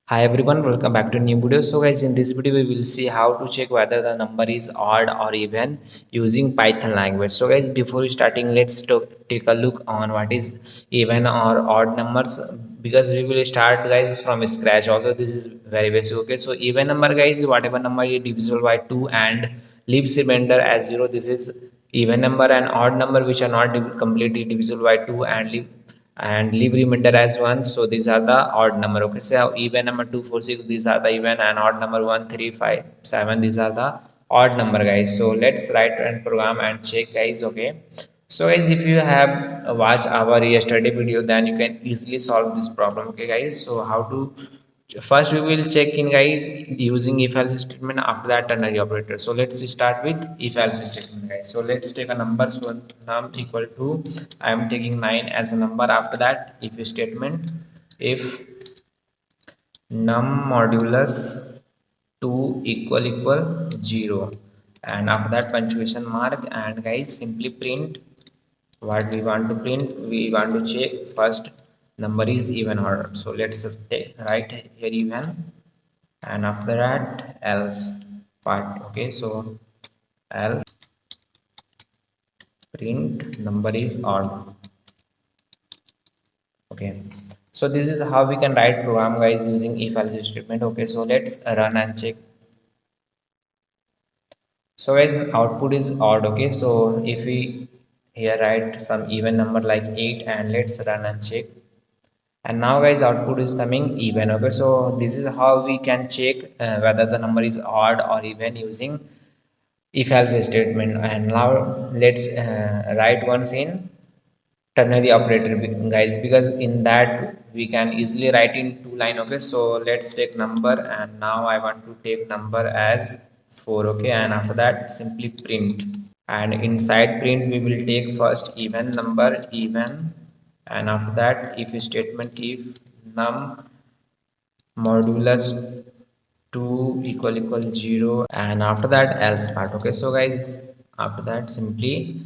Hi everyone, welcome back to a new video. So guys, in this video we will see how to check whether the number is odd or even using Python language. So guys, before starting, let's take a look on what is even or odd numbers, because we will start guys from scratch. Although this is very basic. Okay, so even number guys, whatever number is divisible by 2 and leaves remainder as 0, this is even number. And odd number which are not completely divisible by 2 and leave remainder as 1, so these are the odd number. Okay, so even number 246, these are the even, and odd number 1357, these are the odd number guys. So let's write and program and check guys. Okay, so guys, if you have watched our yesterday video, then you can easily solve this problem. Okay guys, so how to first we will check in guys using if else statement, after that ternary operator. So let's start with if else statement guys. So let's take a number. So num equal to, I am taking 9 as a number. After that if statement, if num modulus 2 equal 0, and after that punctuation mark, and guys simply print what we want to print. We want to check first number is even or odd. So let's write here even, and after that else part. Okay, so else print number is odd. Okay, so this is how we can write program guys using if else statement. Okay, so let's run and check. So guys, output is odd. Okay, so if we here write some even number like 8, and let's run and check, and now guys output is coming even. Okay, so this is how we can check whether the number is odd or even using if else statement. And now let's write once in ternary operator guys, because in that we can easily write in two line. Okay, so let's take number, and now I want to take number as 4. Okay, and after that simply print, and inside print we will take first even number even, and after that if statement, if num modulus 2 equal 0, and after that else part. Okay, so guys after that simply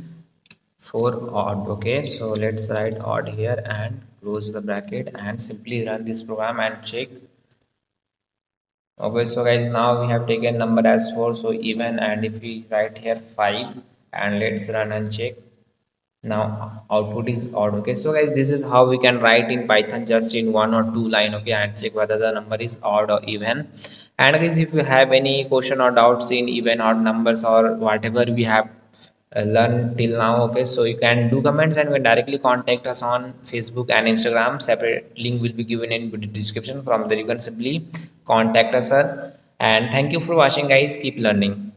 for odd. Okay, so let's write odd here and close the bracket and simply run this program and check. Okay, so guys now we have taken number as 4, so even, and if we write here 5 and let's run and check, now output is odd. Okay, so guys this is how we can write in Python just in one or two line. Okay, and check whether the number is odd or even. And guys, if you have any question or doubts in even odd numbers or whatever we have learned till now, okay, so you can do comments, and you can directly contact us on Facebook and Instagram. Separate link will be given in video description. From there you can simply contact us, sir. And thank you for watching guys, keep learning.